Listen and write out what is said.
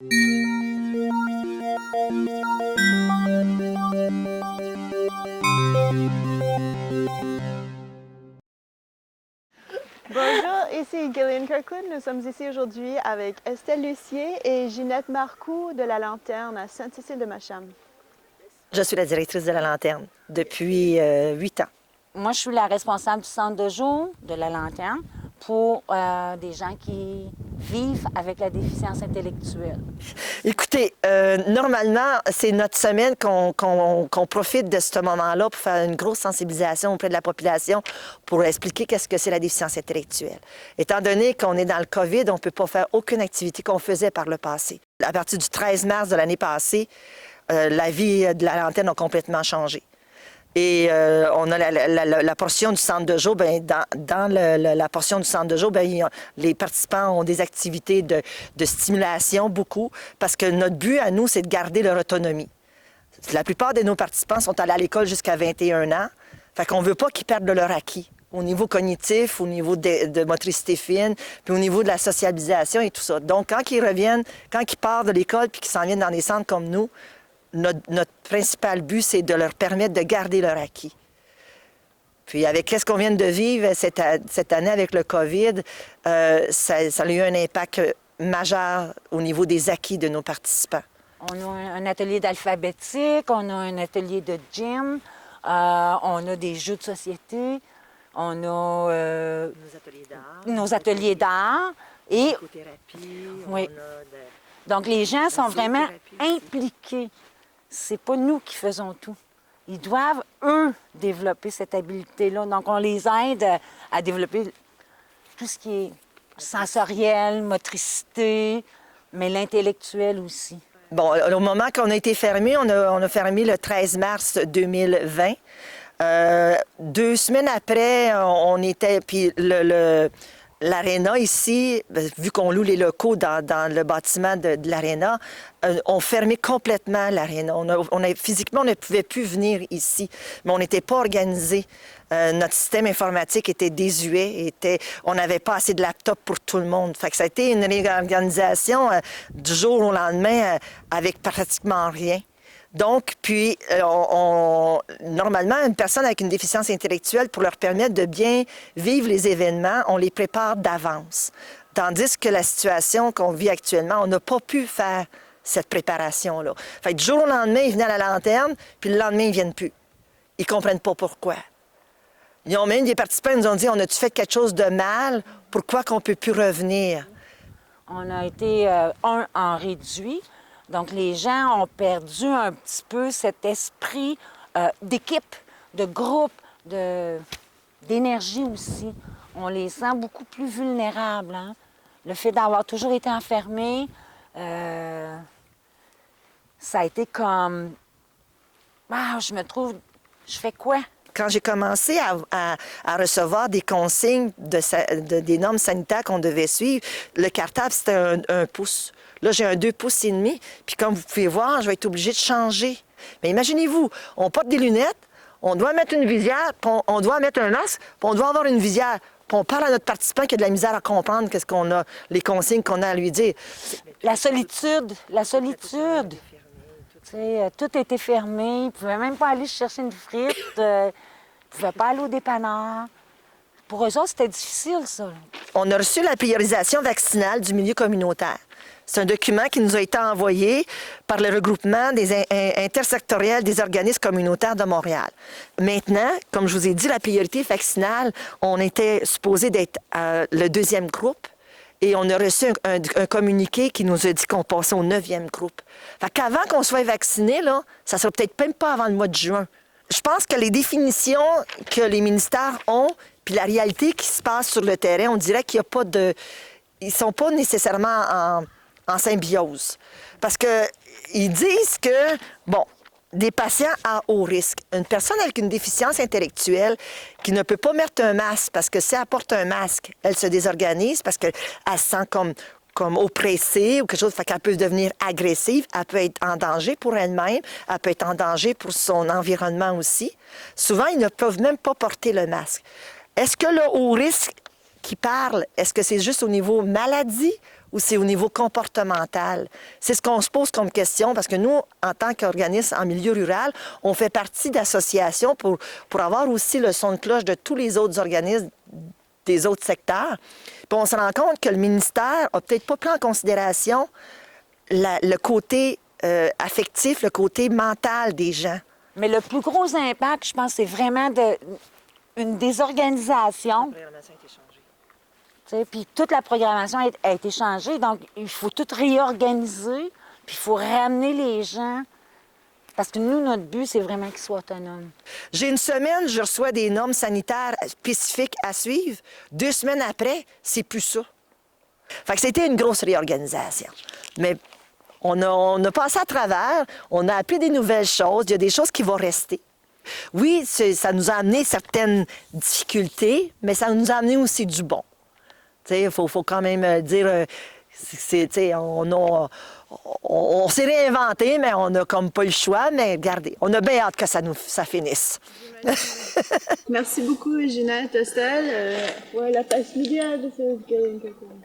Bonjour, ici Gillian Kirkland. Nous sommes ici aujourd'hui avec Estelle Lucier et Ginette Marcoux de La Lanterne à Sainte-Cécile-de-Macham. Je suis la directrice de La Lanterne depuis 8 ans. Moi, je suis la responsable du centre de jour de La Lanterne pour des gens qui vivent avec la déficience intellectuelle. Écoutez, normalement, c'est notre semaine qu'on profite de ce moment-là pour faire une grosse sensibilisation auprès de la population pour expliquer qu'est-ce que c'est la déficience intellectuelle. Étant donné qu'on est dans le COVID, on ne peut pas faire aucune activité qu'on faisait par le passé. À partir du 13 mars de l'année passée, la vie de La Lanterne a complètement changé. Et on a la portion du centre de jour. Bien, dans la portion du centre de jour, bien, les participants ont des activités de stimulation, beaucoup, parce que notre but à nous, c'est de garder leur autonomie. La plupart de nos participants sont allés à l'école jusqu'à 21 ans. Fait qu'on ne veut pas qu'ils perdent de leur acquis au niveau cognitif, au niveau de motricité fine, puis au niveau de la socialisation et tout ça. Donc, quand ils reviennent, quand ils partent de l'école puis qu'ils s'en viennent dans des centres comme nous, notre principal but, c'est de leur permettre de garder leur acquis. Puis avec ce qu'on vient de vivre cette année avec le COVID, ça a eu un impact majeur au niveau des acquis de nos participants. On a un atelier d'alphabétique, on a un atelier de gym, on a des jeux de société, on a nos ateliers d'art et Psychothérapie, oui. Donc les gens sont vraiment impliqués. C'est pas nous qui faisons tout. Ils doivent, eux, développer cette habileté-là. Donc, on les aide à développer tout ce qui est sensoriel, motricité, mais l'intellectuel aussi. Bon, au moment qu'on a été fermé, on a fermé le 13 mars 2020. 2 semaines après, on était... Puis l'aréna ici, vu qu'on loue les locaux dans le bâtiment de l'aréna, on fermait complètement l'aréna. Physiquement, on ne pouvait plus venir ici, mais on n'était pas organisé. Notre système informatique était désuet, on n'avait pas assez de laptops pour tout le monde. Fait que ça a été une réorganisation du jour au lendemain avec pratiquement rien. Donc, puis, normalement, une personne avec une déficience intellectuelle, pour leur permettre de bien vivre les événements, on les prépare d'avance. Tandis que la situation qu'on vit actuellement, on n'a pas pu faire cette préparation-là. Fait que du jour au lendemain, ils venaient à La Lanterne, puis le lendemain, ils ne viennent plus. Ils ne comprennent pas pourquoi. Ils ont même des participants qui nous ont dit, on a-tu fait quelque chose de mal? Pourquoi qu'on ne peut plus revenir? On a été, en réduit. Donc, les gens ont perdu un petit peu cet esprit d'équipe, de groupe, d'énergie aussi. On les sent beaucoup plus vulnérables. Hein? Le fait d'avoir toujours été enfermés, ça a été comme... Ah, je me trouve... Je fais quoi? Quand j'ai commencé à recevoir des consignes des normes sanitaires qu'on devait suivre, le cartable, c'était un pouce. Là, j'ai un 2 pouces et demi. Puis comme vous pouvez voir, je vais être obligée de changer. Mais imaginez-vous, on porte des lunettes, on doit mettre une visière, puis on doit mettre un masque, puis on doit avoir une visière. Puis on parle à notre participant qui a de la misère à comprendre qu'est-ce qu'on a, les consignes qu'on a à lui dire. La solitude, la solitude. Tout était fermé. Ils ne pouvaient même pas aller chercher une frite. Ils ne pouvaient pas aller au dépanneur. Pour eux autres, c'était difficile, ça. On a reçu la priorisation vaccinale du milieu communautaire. C'est un document qui nous a été envoyé par le regroupement des intersectoriel des organismes communautaires de Montréal. Maintenant, comme je vous ai dit, la priorité vaccinale, on était supposé d'être le 2e groupe. Et on a reçu un communiqué qui nous a dit qu'on passait au 9e groupe. Fait qu'avant qu'on soit vacciné, là, ça ne sera peut-être même pas avant le mois de juin. Je pense que les définitions que les ministères ont, puis la réalité qui se passe sur le terrain, on dirait qu'il n'y a pas de... Ils ne sont pas nécessairement en symbiose. Parce qu'ils disent que, bon, des patients à haut risque. Une personne avec une déficience intellectuelle qui ne peut pas mettre un masque, parce que si elle porte un masque, elle se désorganise parce qu'elle se sent comme oppressée ou quelque chose, fait qu'elle peut devenir agressive, elle peut être en danger pour elle-même, elle peut être en danger pour son environnement aussi. Souvent, ils ne peuvent même pas porter le masque. Est-ce que le haut risque qui parle, est-ce que c'est juste au niveau maladie ou c'est au niveau comportemental? C'est ce qu'on se pose comme question parce que nous, en tant qu'organisme en milieu rural, on fait partie d'associations pour avoir aussi le son de cloche de tous les autres organismes des autres secteurs. Puis on se rend compte que le ministère n'a peut-être pas pris en considération le côté affectif, le côté mental des gens. Mais le plus gros impact, je pense, c'est vraiment une désorganisation. Puis toute la programmation a été changée, donc il faut tout réorganiser, puis il faut ramener les gens. Parce que nous, notre but, c'est vraiment qu'ils soient autonomes. J'ai une semaine, je reçoa des normes sanitaires spécifiques à suivre. 2 semaines après, c'est plus ça. Fait que c'était une grosse réorganisation. Mais on a passé à travers, on a appris des nouvelles choses, il y a des choses qui vont rester. Oui, ça nous a amené certaines difficultés, mais ça nous a amené aussi du bon. Il faut quand même dire, on s'est réinventé, mais on n'a comme pas le choix. Mais regardez, on a bien hâte que ça finisse. Merci beaucoup, Ginette, Estelle. La page média de Galen Kirkland.